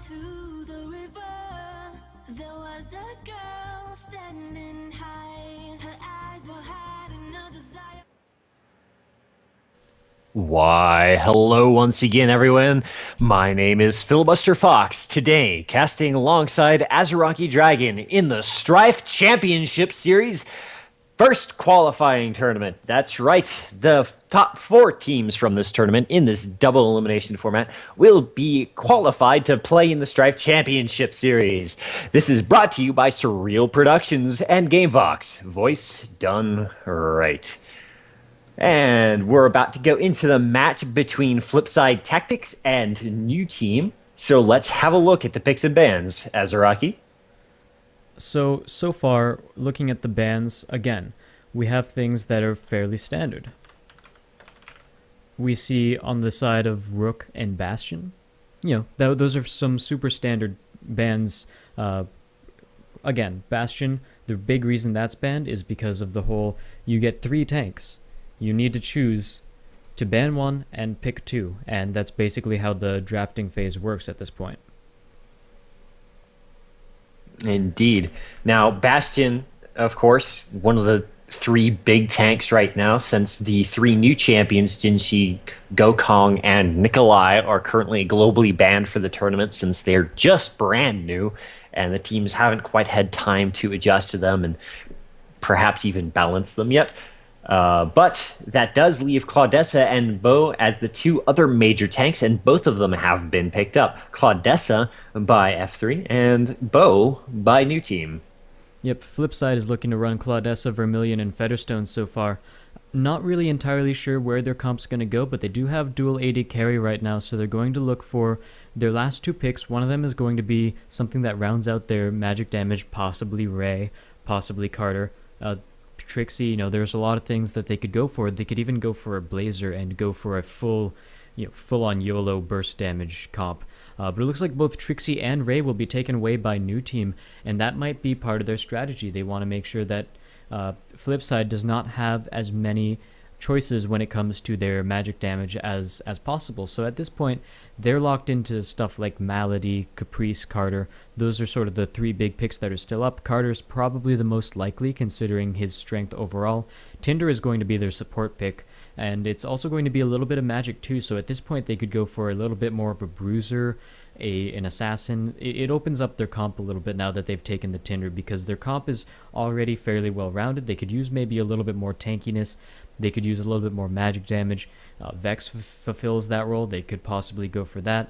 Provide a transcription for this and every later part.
to the river, there was a girl standing high. Her eyes were hiding a desire. Why, hello once again, everyone. My name is Filibuster Fox. Today, casting alongside Azaraki Dragon in the Strife Championship Series first qualifying tournament. That's right. The top 4 teams from this tournament in this double elimination format will be qualified to play in the Strife Championship Series. This is brought to you by Surreal Productions and GameVox. Voice done right. And we're about to go into the match between Flipside Tactics and New Team. So let's have a look at the picks and bans. Azaraki? So far, looking at the bans, again, we have things that are fairly standard. We see on the side of Rook and Bastion, those are some super standard bans. Again, Bastion, the big reason that's banned is because of the whole, you get 3 tanks. You need to choose to ban 1 and pick 2, and that's basically how the drafting phase works at this point. Indeed. Now, Bastion, of course, one of the 3 big tanks right now, since the 3 new champions, Jinshi, Gokong, and Nikolai, are currently globally banned for the tournament since they're just brand new, and the teams haven't quite had time to adjust to them and perhaps even balance them yet. But that does leave Claudessa and Bo as the 2 other major tanks, and both of them have been picked up. Claudessa by F3 and Bo by New Team. Yep, Flipside is looking to run Claudessa, Vermilion, and Featherstone so far. Not really entirely sure where their comp's going to go, but they do have dual AD carry right now, so they're going to look for their last 2 picks. One of them is going to be something that rounds out their magic damage, possibly Ray, possibly Carter. Trixie, there's a lot of things that they could go for. They could even go for a Blazer and go for a full-on YOLO burst damage comp. But it looks like both Trixie and Ray will be taken away by New Team, and that might be part of their strategy. They want to make sure that Flipside does not have as many choices when it comes to their magic damage as possible. So at this point, they're locked into stuff like Malady, Caprice, Carter. Those are sort of the 3 big picks that are still up. Carter's probably the most likely considering his strength overall. Tinder is going to be their support pick, and it's also going to be a little bit of magic too. So at this point, they could go for a little bit more of a bruiser, an assassin. It opens up their comp a little bit now that they've taken the Tinder, because their comp is already fairly well rounded. They could use maybe a little bit more tankiness. They could use a little bit more magic damage. Vex fulfills that role. They could possibly go for that,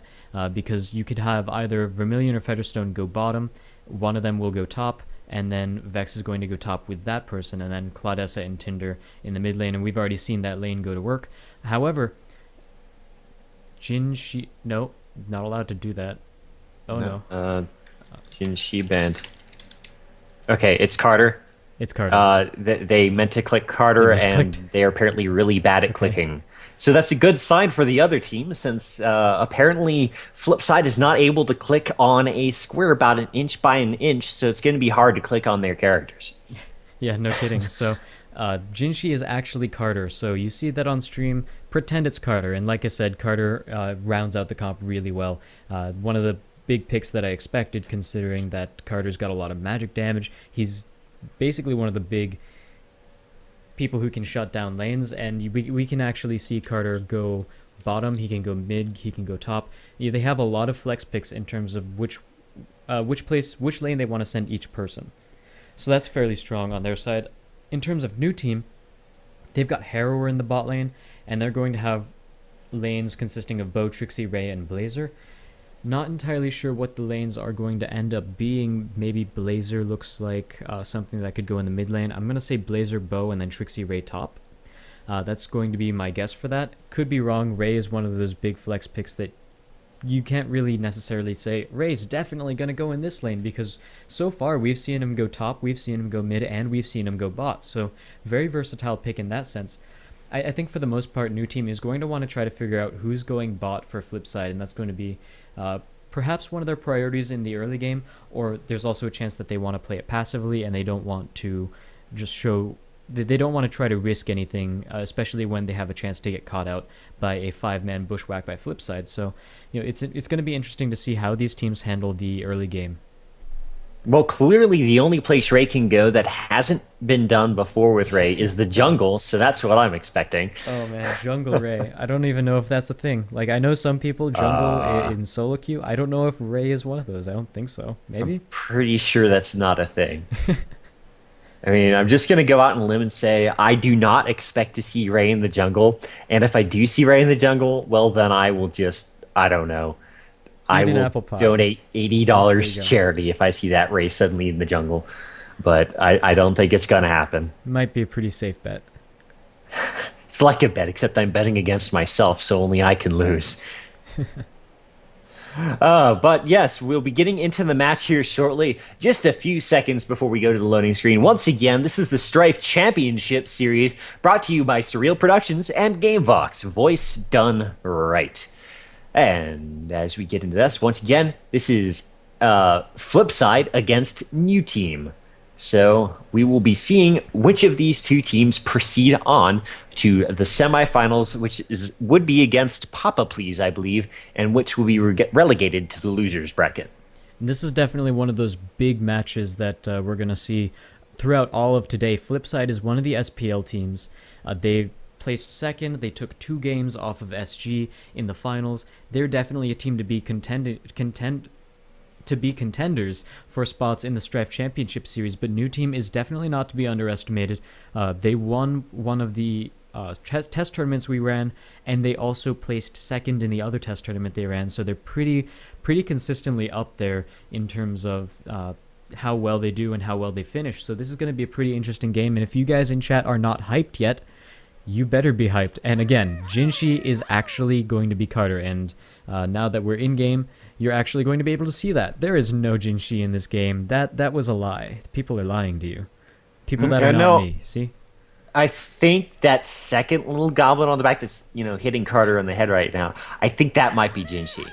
because you could have either Vermilion or Featherstone go bottom. One of them will go top, and then Vex is going to go top with that person, and then Claudessa and Tinder in the mid lane, and we've already seen that lane go to work. However, Jinshi... No, not allowed to do that. Oh, no. Jinshi banned. Okay, it's Carter. It's Carter. They meant to click Carter, and they are apparently really bad at clicking. So that's a good sign for the other team, since apparently Flipside is not able to click on a square about an inch by an inch, so it's going to be hard to click on their characters. Yeah, no kidding. So Jinshi is actually Carter, so you see that on stream, pretend it's Carter. And like I said, Carter rounds out the comp really well. One of the big picks that I expected, considering that Carter's got a lot of magic damage. He's basically one of the big people who can shut down lanes, and we can actually see Carter go bottom, he can go mid, he can go top. Yeah, they have a lot of flex picks in terms of which lane they want to send each person. So that's fairly strong on their side. In terms of New Team, they've got Harrower in the bot lane, and they're going to have lanes consisting of Bo, Trixie, Ray, and Blazer. Not entirely sure what the lanes are going to end up being. Maybe Blazer looks like something that could go in the mid lane. I'm going to say Blazer, Bo, and then Trixie, Ray top. That's going to be my guess for that. Could be wrong. Ray is one of those big flex picks that you can't really necessarily say Ray's definitely going to go in this lane, because so far we've seen him go top, we've seen him go mid, and we've seen him go bot. So very versatile pick in that sense. I think for the most part, New Team is going to want to try to figure out who's going bot for Flipside, and that's going to be perhaps one of their priorities in the early game, or there's also a chance that they want to play it passively and they don't want to just show they don't want to try to risk anything, especially when they have a chance to get caught out by a 5-man bushwhack by Flipside. So, it's going to be interesting to see how these teams handle the early game. Well, clearly the only place Ray can go that hasn't been done before with Ray is the jungle, so that's what I'm expecting. Oh man, Jungle Ray. I don't even know if that's a thing. Like, I know some people jungle in solo queue. I don't know if Ray is one of those. I don't think so. Maybe? I'm pretty sure that's not a thing. I mean, I'm just going to go out on a limb and say I do not expect to see Ray in the jungle. And if I do see Ray in the jungle, well, then I will just, I don't know. I Eat an will apple pie. donate There you $80 go. charity if I see that Ray suddenly in the jungle. But I don't think it's going to happen. Might be a pretty safe bet. It's like a bet, except I'm betting against myself, so only I can lose. But yes, we'll be getting into the match here shortly. Just a few seconds before we go to the loading screen. Once again, this is the Strife Championship Series, brought to you by Surreal Productions and GameVox. Voice done right. And as we get into this, once again, this is Flipside against New Team. So we will be seeing which of these two teams proceed on to the semifinals, which would be against Papa Please, I believe, and which will be relegated to the losers bracket. This is definitely one of those big matches that we're going to see throughout all of today. Flipside is one of the SPL teams. They've placed second. They took 2 games off of SG in the finals. They're definitely a team to be contenders for spots in the Strife Championship Series, but New Team is definitely not to be underestimated. They won one of the test tournaments we ran, and they also placed second in the other test tournament they ran, so they're pretty consistently up there in terms of how well they do and how well they finish. So this is going to be a pretty interesting game, and if you guys in chat are not hyped yet, you better be hyped. And again, Jinshi is actually going to be Carter, and now that we're in game, you're actually going to be able to see that. There is no Jinshi in this game. That was a lie. People are lying to you. People that are not me, see? I think that second little goblin on the back that's, hitting Carter on the head right now, I think that might be Jinshi.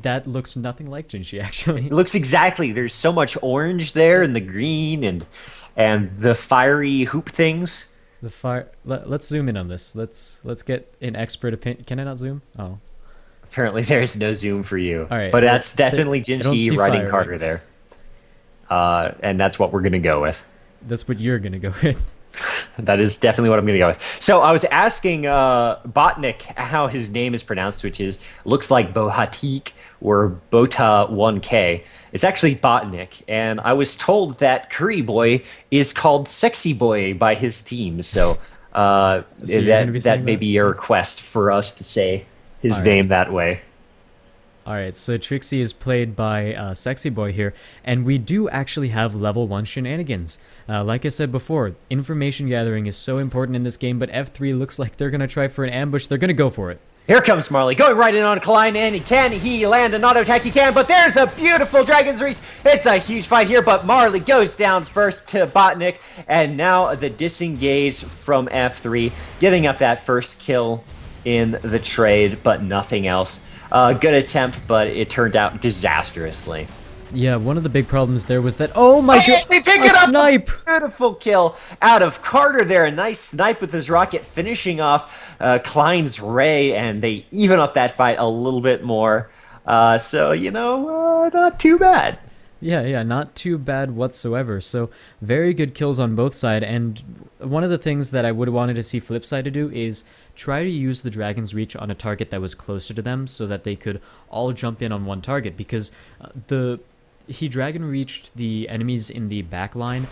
That looks nothing like Jinshi, actually. It looks exactly. There's so much orange there and the green and the fiery hoop things. The fire. Let's zoom in on this. Let's get an expert opinion. Can I not zoom? Oh. Apparently, there is no zoom for you. All right, but that's definitely I don't Jinshi see riding Carter fireworks. there. And that's what we're going to go with. That's what you're gonna go with. That is definitely what I'm going to go with. So I was asking Botnik how his name is pronounced, which looks like Bohatik or Bota 1K. It's actually Botnik, and I was told that Curry Boy is called Sexy Boy by his team. So, that may be a request for us to say his name that way. Alright, so Trixie is played by Sexy Boy here, and we do actually have level 1 shenanigans. Like I said before, information gathering is so important in this game, but F3 looks like they're going to try for an ambush. They're going to go for it. Here comes Marley, going right in on Klein, and can he land an auto attack? He can, but there's a beautiful Dragon's Reach. It's a huge fight here, but Marley goes down first to Botnik, and now the disengage from F3, giving up that first kill in the trade, but nothing else. Good attempt, but it turned out disastrously. Yeah, one of the big problems there was that, oh my god, They pick a it up! snipe! Beautiful kill out of Carter there. A nice snipe with his rocket, finishing off Klein's Ray, and they even up that fight a little bit more. So, not too bad. Yeah, not too bad whatsoever. So, very good kills on both sides, and one of the things that I would have wanted to see Flipside to do is try to use the Dragon's Reach on a target that was closer to them so that they could all jump in on one target, because he Dragon Reached the enemies in the back line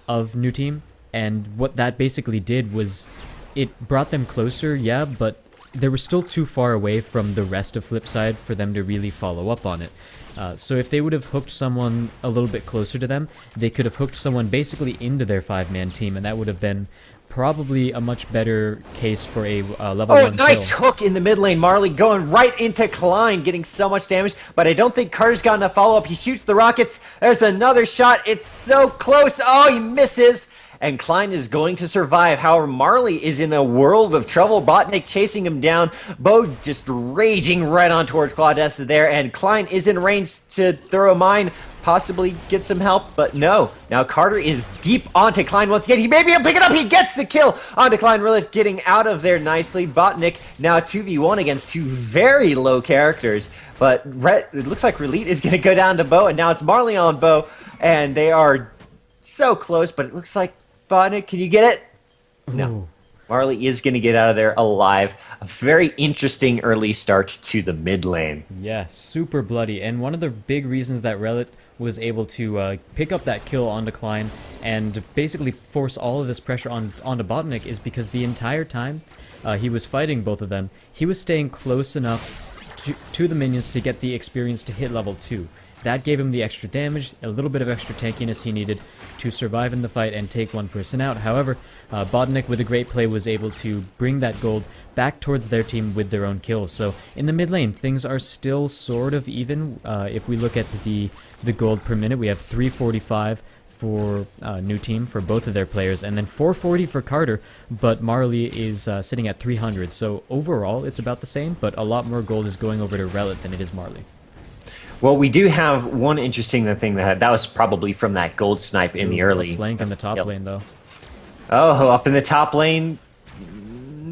of New Team, and what that basically did was it brought them closer, yeah, but they were still too far away from the rest of Flipside for them to really follow up on it. So if they would have hooked someone a little bit closer to them, they could have hooked someone basically into their 5-man team, and that would have been probably a much better case for a level 1 nice kill. hook in the mid lane. Marley going right into Klein, getting so much damage, but I don't think Carter's got enough follow-up. He shoots the rockets. There's another shot. It's so close. Oh, he misses. And Klein is going to survive. However, Marley is in a world of trouble. Botnik chasing him down. Bo just raging right on towards Claudessa there, and Klein is in range to throw a mine, possibly get some help, but no. Now Carter is deep onto Klein once again. He may be able to pick it up. He gets the kill onto Klein. Rilith getting out of there nicely. Botnik now 2v1 against two very low characters, but it looks like Relit is going to go down to Bo, and now it's Marley on Bo, and they are so close, but it looks like Botnik, can you get it? No. Ooh. Marley is going to get out of there alive. A very interesting early start to the mid lane. Yeah, super bloody. And one of the big reasons that Relit was able to pick up that kill on Klein and basically force all of this pressure onto Botnik is because the entire time he was fighting both of them, he was staying close enough to the minions to get the experience to hit level 2. That gave him the extra damage, a little bit of extra tankiness he needed to survive in the fight and take one person out. However, Botnik with a great play was able to bring that gold back towards their team with their own kills. So in the mid lane, things are still sort of even. If we look at the gold per minute, we have 345 for new team for both of their players, and then 440 for Carter, but Marley is sitting at 300. So overall, it's about the same, but a lot more gold is going over to Relit than it is Marley. Well, we do have one interesting thing that was probably from that gold snipe in the early. Flank in the top lane, though. Oh, up in the top lane.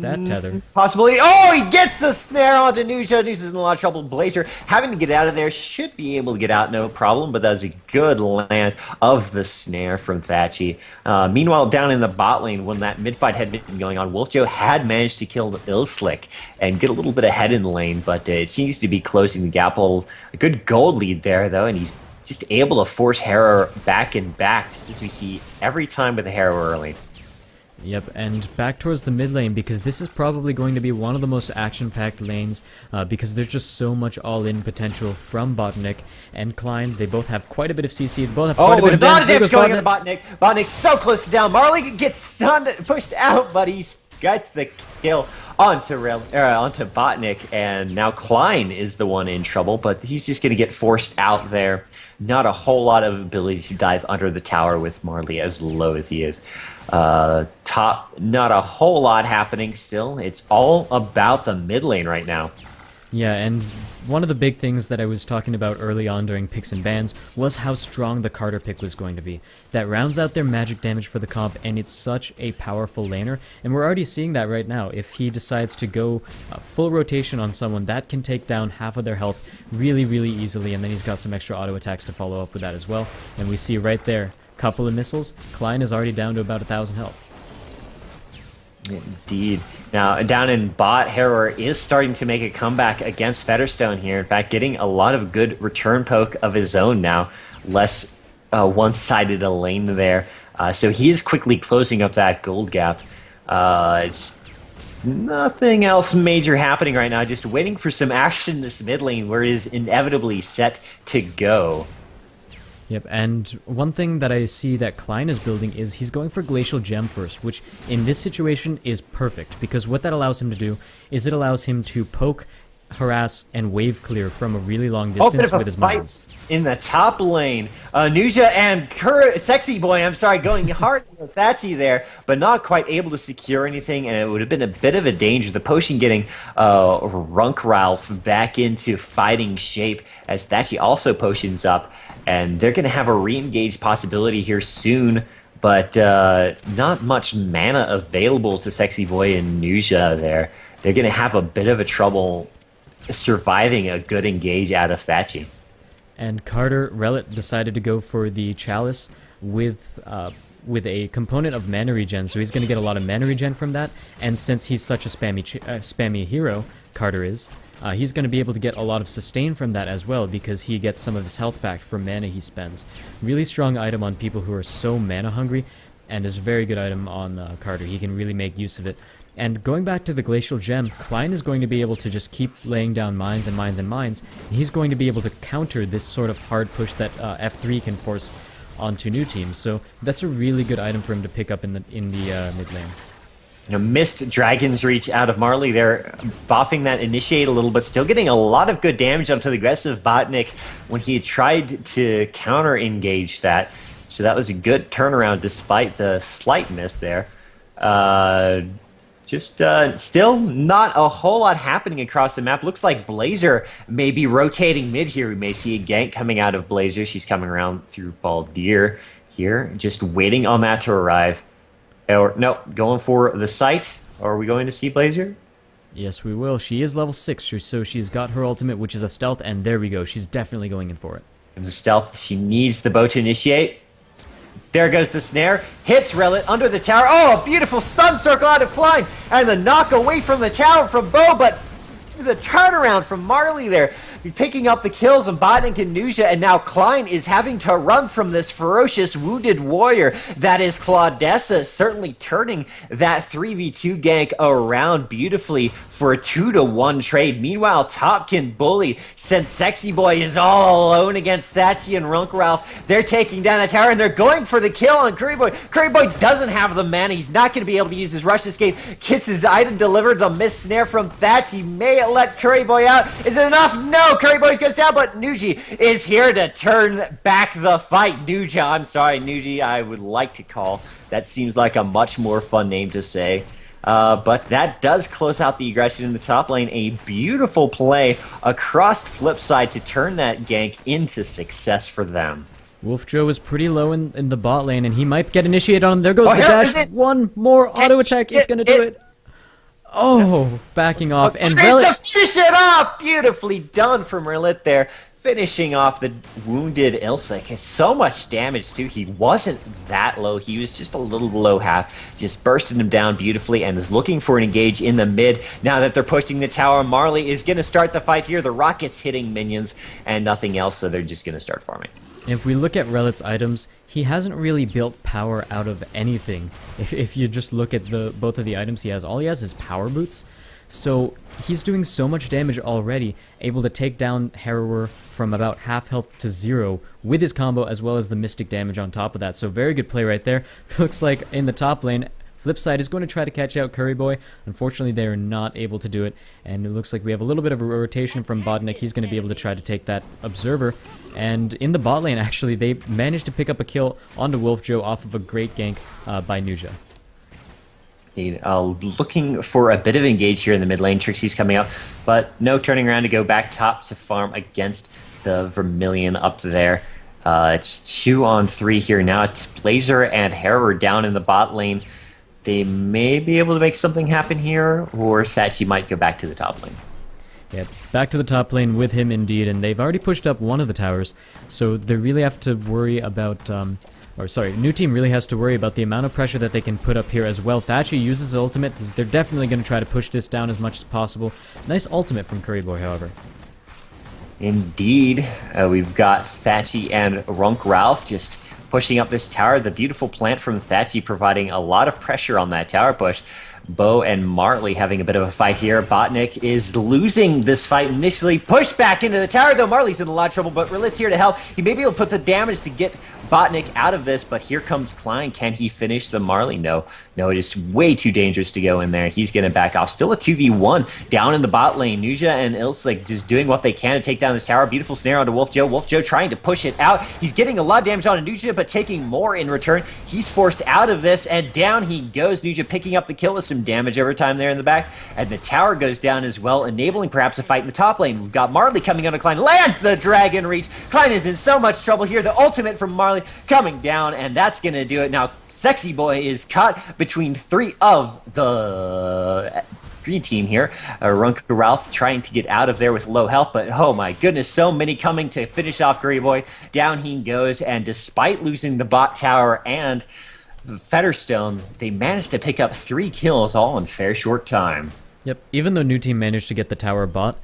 That tether. Possibly. Oh, he gets the snare onto Nusha. Nusha's in a lot of trouble. Blazer having to get out of there. Should be able to get out, no problem. But that was a good land of the snare from Thatchy. Meanwhile, down in the bot lane, when that mid-fight had been going on, Wolfjo had managed to kill Illslick and get a little bit ahead in the lane. But it seems to be closing the gap. A good gold lead there, though. And he's just able to force Harrow back and back, just as we see every time with the Harrow early. Yep, and back towards the mid lane, because this is probably going to be one of the most action-packed lanes, because there's just so much all-in potential from Botnik and Klein. They both have quite a bit of CC, they both have quite a bit of damage. Going into Botnik. Botnik's so close to down. Marley gets stunned, pushed out, but he gets the kill onto Botnik, and now Klein is the one in trouble, but he's just going to get forced out there. Not a whole lot of ability to dive under the tower with Marley as low as he is. Top, not a whole lot happening still. It's all about the mid lane right now. Yeah, and one of the big things that I was talking about early on during picks and bans was how strong the Carter pick was going to be. That rounds out their magic damage for the comp, and it's such a powerful laner, and we're already seeing that right now. If he decides to go full rotation on someone, that can take down half of their health really, really easily, and then he's got some extra auto attacks to follow up with that as well. And we see right there, couple of missiles, Klein is already down to about 1,000 health. Indeed. Now, down in bot, Harrower is starting to make a comeback against Featherstone here. In fact, getting a lot of good return poke of his own now. Less one-sided a lane there. So he is quickly closing up that gold gap. It's nothing else major happening right now. Just waiting for some action in this mid lane where it is inevitably set to go. Yep, and one thing that I see that Klein is building is he's going for Glacial Gem first, which in this situation is perfect, because what that allows him to do is it allows him to poke, harass, and wave clear from a really long distance with his minions. In the top lane, Nusha and Sexy Boy, I'm sorry, going hard with Thatchy there, but not quite able to secure anything, and it would have been a bit of a danger. The potion getting Runk Ralph back into fighting shape as Thatchy also potions up, and they're going to have a re-engage possibility here soon, but not much mana available to Sexy Boy and Nusha there. They're going to have a bit of a trouble surviving a good engage out of Thatchy. And Carter Relit decided to go for the Chalice with a component of mana regen, so he's going to get a lot of mana regen from that. And since he's such a spammy hero, Carter is, he's going to be able to get a lot of sustain from that as well, because he gets some of his health back for mana he spends. Really strong item on people who are so mana hungry, and is a very good item on Carter. He can really make use of it. And going back to the Glacial Gem, Klein is going to be able to just keep laying down mines and mines and mines. And he's going to be able to counter this sort of hard push that F3 can force onto new teams. So that's a really good item for him to pick up in the mid lane. You know, missed Dragon's Reach out of Marley. They're buffing that initiate a little, but still getting a lot of good damage onto the aggressive Botnik when he tried to counter-engage that. So that was a good turnaround despite the slight miss there. Just still not a whole lot happening across the map. Looks like Blazer may be rotating mid here. We may see a gank coming out of Blazer. She's coming around through Baldir here, just waiting on that to arrive. Or no, going for the site. Are we going to see Blazer? Yes, we will. She is level 6, so she's got her ultimate, which is a stealth, and there we go. She's definitely going in for it. Comes a stealth. She needs the bow to initiate. There goes the snare. Hits Relit under the tower. Oh, a beautiful stun circle out of Klein. And the knock away from the tower from Bo, but the turnaround from Marley there. Picking up the kills on Botnik and Nuja, and now Klein is having to run from this ferocious wounded warrior that is Claudessa, certainly turning that 3v2 gank around beautifully for a 2-to-1 trade. Meanwhile, Topkin bullied since Sexy Boy is all alone against Thatchy and Runk Ralph. They're taking down the tower and they're going for the kill on Curry Boy. Curry Boy doesn't have the mana. He's not going to be able to use his rush escape. Gets his item delivered. The missed snare from Thatch. He may let Curry Boy out. Is it enough? No! Curry Boy goes down, but Nuji is here to turn back the fight. Nuja, I'm sorry, Nuji, I would like to call. That seems like a much more fun name to say. But that does close out the aggression in the top lane. A beautiful play across Flipside to turn that gank into success for them. Wolf Joe is pretty low in the bot lane, and he might get initiated on. There goes the dash. One more auto attack. He's going to do it. Oh, backing off. And Relit to finish it off! Beautifully done from Relit there. Finishing off the wounded Ilsec. It's so much damage, too. He wasn't that low. He was just a little below half. Just bursted him down beautifully and is looking for an engage in the mid. Now that they're pushing the tower, Marley is going to start the fight here. The rocket's hitting minions and nothing else, so they're just going to start farming. If we look at Relit's items, he hasn't really built power out of anything. If you just look at both of the items he has, all he has is power boots. So he's doing so much damage already, able to take down Harrower from about half health to 0 with his combo as well as the mystic damage on top of that. So very good play right there. Looks like in the top lane, Flipside is going to try to catch out Curry Boy. Unfortunately, they are not able to do it, and it looks like we have a little bit of a rotation from Botnik. He's going to be able to try to take that Observer. And in the bot lane, actually, they managed to pick up a kill onto Wolf Joe off of a great gank by Nuja. Looking for a bit of engage here in the mid lane. Trixie's coming up, but no turning around to go back top to farm against the Vermilion up there. It's 2-on-3 here now. It's Blazer and Harrower down in the bot lane. They may be able to make something happen here, or Thatchy might go back to the top lane. Yeah, back to the top lane with him indeed, and they've already pushed up one of the towers, so they really have to worry about, new team really has to worry about the amount of pressure that they can put up here as well. Thatchy uses his ultimate. They're definitely going to try to push this down as much as possible. Nice ultimate from Curry Boy, however. Indeed. We've got Thatchy and Runk Ralph just pushing up this tower. The beautiful plant from Thatchy providing a lot of pressure on that tower push. Bo and Marley having a bit of a fight here. Botnik is losing this fight initially. Pushed back into the tower, though. Marley's in a lot of trouble, but Relit's here to help. He may be able to put the damage to get Botnik out of this, but here comes Klein. Can he finish the Marley? No. No, it is way too dangerous to go in there. He's going to back off. Still a 2v1 down in the bot lane. Nuja and Ilslik just doing what they can to take down this tower. Beautiful snare onto Wolf Joe. Wolf Joe trying to push it out. He's getting a lot of damage on Nuja, but taking more in return. He's forced out of this, and down he goes. Nuja picking up the kill with some damage over time there in the back, and the tower goes down as well, enabling perhaps a fight in the top lane. We've got Marley coming onto Klein. Lands the Dragon Reach. Klein is in so much trouble here. The ultimate from Marley coming down, and that's going to do it. Now, Sexy Boy is caught between 3 of the green team here. Runk Ralph trying to get out of there with low health, but oh my goodness, so many coming to finish off Curry Boy. Down he goes, and despite losing the bot tower and the Featherstone, they managed to pick up 3 kills all in fair short time. Yep, even though new team managed to get the tower bot,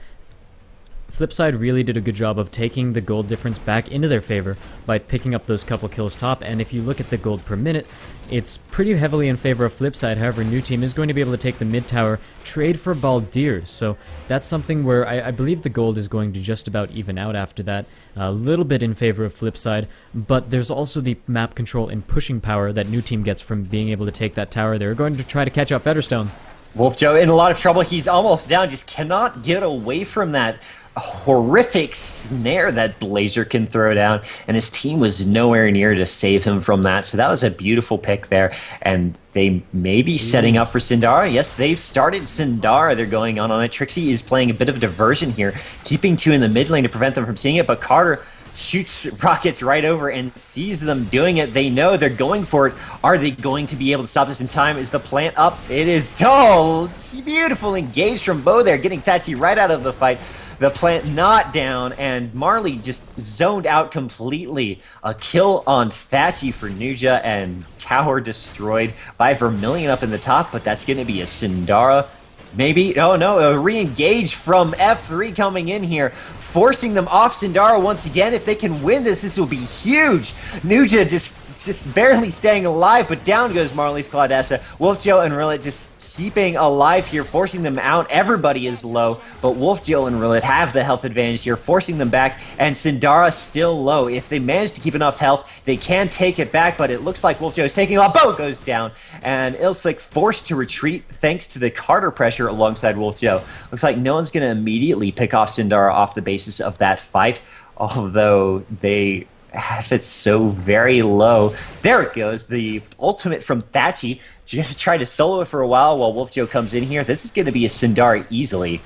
Flipside really did a good job of taking the gold difference back into their favor by picking up those couple kills top, and if you look at the gold per minute, it's pretty heavily in favor of Flipside. However, new team is going to be able to take the mid tower, trade for Baldir, so that's something where I believe the gold is going to just about even out after that, a little bit in favor of Flipside, but there's also the map control and pushing power that new team gets from being able to take that tower. They're going to try to catch out Featherstone. Wolf Joe in a lot of trouble. He's almost down, just cannot get away from that horrific snare that Blazer can throw down, and his team was nowhere near to save him from that. So that was a beautiful pick there, and they may be setting up for Syndara. Yes, they've started Syndara. They're going on it. Trixie is playing a bit of a diversion here, keeping two in the mid lane to prevent them from seeing it, but Carter shoots rockets right over and sees them doing it. They know they're going for it. Are they going to be able to stop this in time? Is the plant up? It is. Oh, beautiful engage from Bo there, getting Thatchy right out of the fight. The plant not down, and Marley just zoned out completely. A kill on Thatchy for Nuja, and tower destroyed by Vermilion up in the top, but that's going to be a Syndara. Maybe, oh no, a re-engage from F3 coming in here, forcing them off Syndara once again. If they can win this, this will be huge. Nuja just barely staying alive, but down goes Marley's Claudessa. Wolfjo and Rillet just keeping alive here, forcing them out. Everybody is low, but Wolfjo and Rillet have the health advantage here, forcing them back, and Syndara still low. If they manage to keep enough health, they can take it back, but it looks like Wolfjo is taking a lot. Bo goes down, and Ilslick forced to retreat thanks to the Carter pressure alongside Wolfjo. Looks like no one's going to immediately pick off Syndara off the basis of that fight, although they have it so very low. There it goes, the ultimate from Thatchy. You're going to try to solo it for a while Wolfjo comes in here. This is going to be a Syndara easily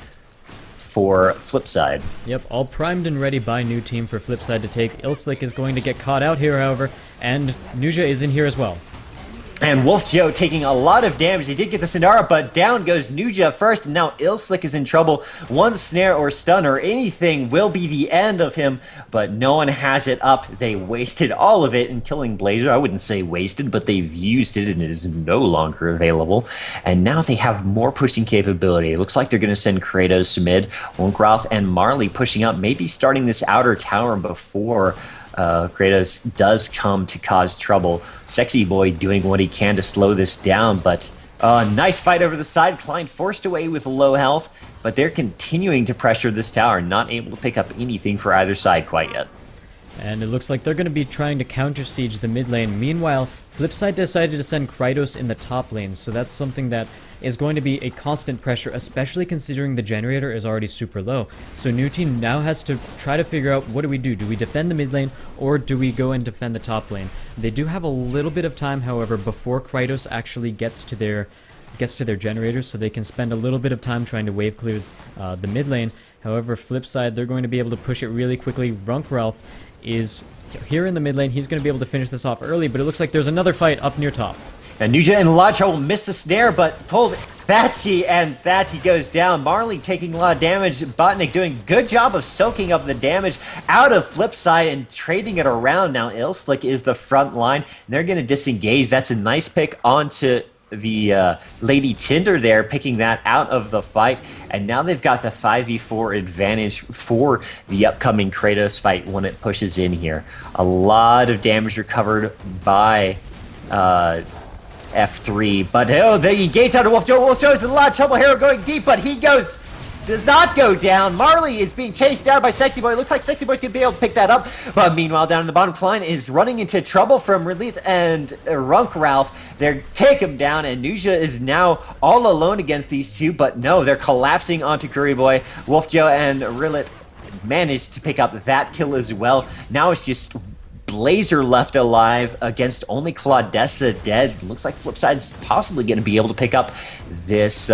for Flipside. Yep, all primed and ready by new team for Flipside to take. Ilslick is going to get caught out here, however, and Nuja is in here as well. And Wolfjo taking a lot of damage. He did get the Syndara, but down goes Nuja first. And now Ilslick is in trouble. One snare or stun or anything will be the end of him, but no one has it up. They wasted all of it in killing Blazer. I wouldn't say wasted, but they've used it and it is no longer available. And now they have more pushing capability. It looks like they're going to send Kratos to mid. Wonkralf and Marley pushing up, maybe starting this outer tower before Kratos does come to cause trouble. Sexy Boy doing what he can to slow this down, but nice fight over the side. Klein forced away with low health, but they're continuing to pressure this tower, not able to pick up anything for either side quite yet. And it looks like they're going to be trying to counter-siege the mid lane. Meanwhile, Flipside decided to send Kratos in the top lane, so that's something that is going to be a constant pressure, especially considering the generator is already super low. So new team now has to try to figure out, what do we do? Do we defend the mid lane, or do we go and defend the top lane? They do have a little bit of time, however, before Kratos actually gets to their generators, so they can spend a little bit of time trying to wave clear the mid lane. However, Flipside, they're going to be able to push it really quickly. Runkralf is here in the mid lane. He's going to be able to finish this off early, but it looks like there's another fight up near top. And Nuja in a lot of trouble, missed the snare, but pulled Thatchy, and Thatchy goes down. Marley taking a lot of damage. Botnik doing a good job of soaking up the damage out of Flipside and trading it around. Now Ilslick is the front line, and they're going to disengage. That's a nice pick onto the Lady Tinder there, picking that out of the fight. And now they've got the 5v4 advantage for the upcoming Kratos fight when it pushes in here. A lot of damage recovered by F3, but the engage out of Wolfjo. Wolfjo is in a lot of trouble. Hero going deep, but he does not go down. Marley is being chased down by Sexy Boy. It looks like Sexy Boy's going to be able to pick that up, but meanwhile down in the bottom, Klein is running into trouble from Relit and Runkralf. They take him down, and Nuja is now all alone against these two, but no, they're collapsing onto Curry Boy. Wolfjo and Relit managed to pick up that kill as well. Now it's just Blazer left alive against only Claudessa dead. Looks like Flipside's possibly going to be able to pick up this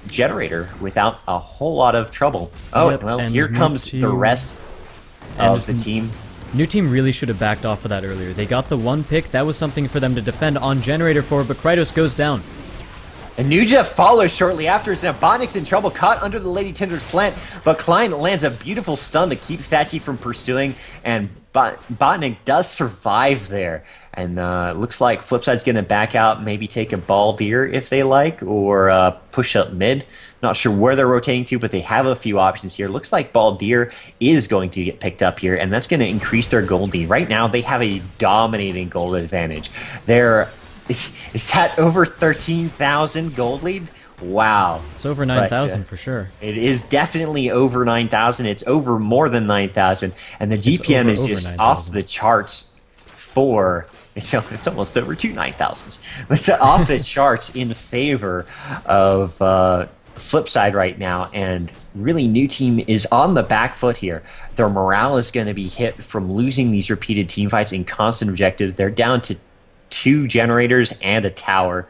generator without a whole lot of trouble. Oh, yep, well, here comes the rest of the team. New team really should have backed off of that earlier. They got the one pick. That was something for them to defend on generator for, but Kratos goes down. And Nuja follows shortly after. So now Botnik's in trouble, caught under the Lady Tinder's plant, but Klein lands a beautiful stun to keep Thatchy from pursuing, and Botnik does survive there. And it looks like Flipside's going to back out, maybe take a Baldir if they like, or push up mid. Not sure where they're rotating to, but they have a few options here. Looks like Baldir is going to get picked up here, and that's going to increase their gold lead. Right now, they have a dominating gold advantage. Is that over 13,000 gold lead? Wow. It's over 9,000 for sure. It is definitely over 9,000. It's over more than 9,000. And the GPM is just 9, off the charts for... It's almost over 2 9,000s. It's off the charts in favor of flip side right now, and really new team is on the back foot here. Their morale is going to be hit from losing these repeated team fights and constant objectives. They're down to 2 generators and a tower,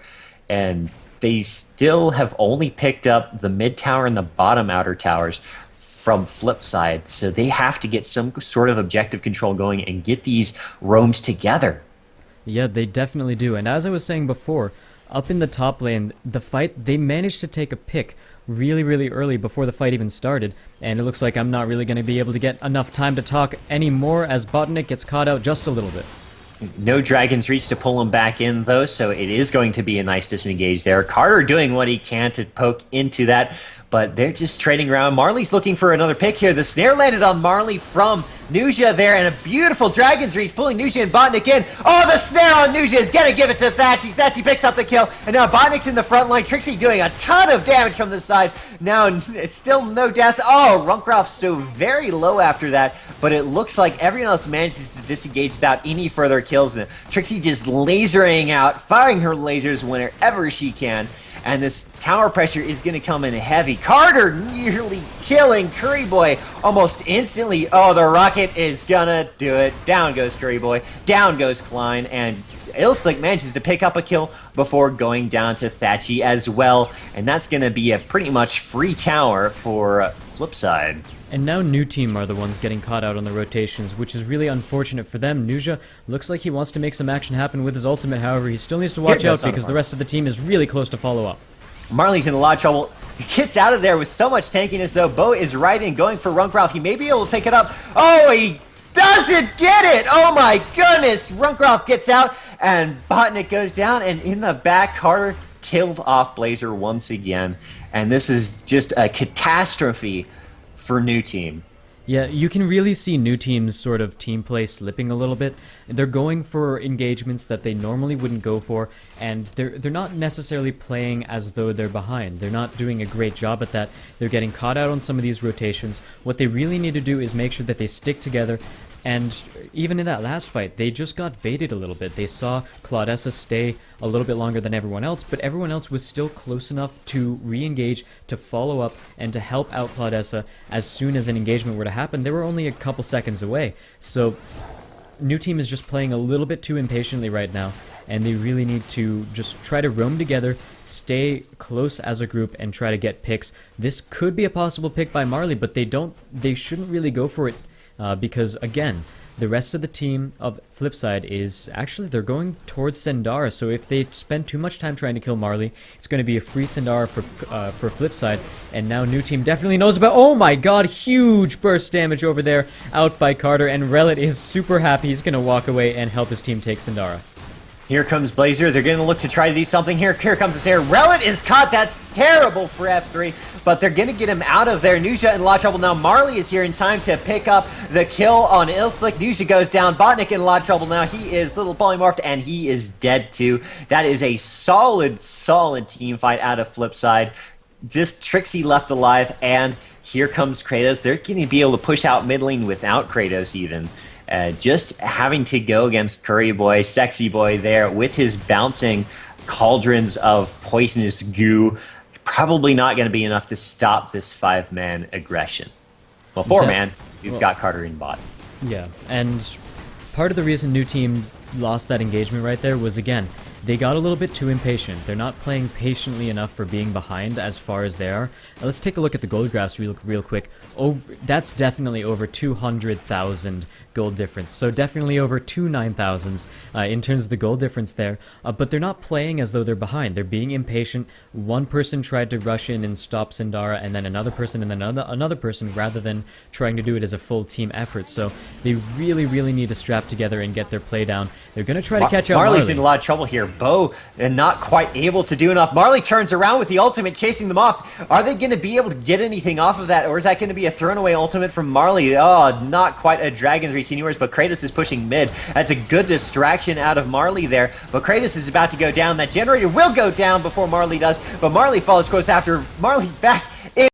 and they still have only picked up the mid tower and the bottom outer towers from flip side, so they have to get some sort of objective control going and get these roams together. Yeah, they definitely do. And as I was saying before, up in the top lane, the fight, they managed to take a pick really, really early before the fight even started. And it looks like I'm not really going to be able to get enough time to talk anymore as Botnik gets caught out just a little bit. No Dragon's Reach to pull him back in, though, so it is going to be a nice disengage there. Carter doing what he can to poke into that, but they're just trading around. Marley's looking for another pick here. The snare landed on Marley from Nuja there, and a beautiful Dragon's Reach pulling Nuja and Botnik in. Oh, the snare on Nuja is going to give it to Thatchy. Thatchy picks up the kill, and now Botnik's in the front line. Trixie doing a ton of damage from the side. Now, it's still no dash. Oh, Runkroft's so very low after that, but it looks like everyone else manages to disengage without any further kills. And Trixie just lasering out, firing her lasers whenever she can. And this tower pressure is going to come in heavy. Carter nearly killing Curry Boy almost instantly. Oh, the rocket is going to do it. Down goes Curry Boy. Down goes Klein. And Illslick manages to pick up a kill before going down to Thatchy as well. And that's going to be a pretty much free tower for Flipside. And now new team are the ones getting caught out on the rotations, which is really unfortunate for them. Nuja looks like he wants to make some action happen with his ultimate, however, he still needs to watch out because the rest of the team is really close to follow up. Marley's in a lot of trouble. He gets out of there with so much tankiness, though. Bo is right in, going for Runkroft. He may be able to pick it up. Oh, he doesn't get it! Oh my goodness! Runkroft gets out, and Botnik goes down, and in the back, Carter killed off Blazer once again. And this is just a catastrophe for new team. Yeah, you can really see new team's sort of team play slipping a little bit. They're going for engagements that they normally wouldn't go for, and they're not necessarily playing as though they're behind. They're not doing a great job at that. They're getting caught out on some of these rotations. What they really need to do is make sure that they stick together. And even in that last fight, they just got baited a little bit. They saw Claudessa stay a little bit longer than everyone else, but everyone else was still close enough to re-engage, to follow up, and to help out Claudessa as soon as an engagement were to happen. They were only a couple seconds away. So, new team is just playing a little bit too impatiently right now, and they really need to just try to roam together, stay close as a group, and try to get picks. This could be a possible pick by Marley, but they shouldn't really go for it. Because, again, the rest of the team of Flipside is actually, they're going towards Sendara, so if they spend too much time trying to kill Marley, it's going to be a free Sendara for Flipside, and now new team definitely knows about, oh my god, huge burst damage over there, out by Carter, and Relit is super happy. He's going to walk away and help his team take Sendara. Here comes Blazer. They're going to look to try to do something here. Here comes the snare. Relit is caught. That's terrible for F3, but they're going to get him out of there. Nuja in a lot of trouble. Now Marley is here in time to pick up the kill on Illslick. Nuja goes down. Botnik in a lot of trouble now. He is little polymorphed, and he is dead too. That is a solid team fight out of Flipside. Just Trixie left alive, and here comes Kratos. They're going to be able to push out mid lane without Kratos even. Just having to go against Curry Boy, Sexy Boy there with his bouncing cauldrons of poisonous goo, probably not going to be enough to stop this 5-man aggression. Well, 4-man, you've got Carter in bot. Yeah, and part of the reason new team lost that engagement right there was, again, they got a little bit too impatient. They're not playing patiently enough for being behind as far as they are. Now, let's take a look at the gold graphs real quick. That's definitely over 200,000 gold difference. So definitely over 2 9,000s in terms of the gold difference there. But they're not playing as though they're behind. They're being impatient. One person tried to rush in and stop Sindara, and then another person, and then another person, rather than trying to do it as a full team effort. So they really, really need to strap together and get their play down. They're going to try to catch out Marley's Marley. in a lot of trouble here. Bo and not quite able to do enough. Marley turns around with the ultimate, chasing them off. Are they going to be able to get anything off of that, or is that going to be a thrown away ultimate from Marley? Oh, not quite a Dragon's Reach anywhere, but Kratos is pushing mid. That's a good distraction out of Marley there, but Kratos is about to go down. That generator will go down before Marley does, but Marley follows close after. Marley back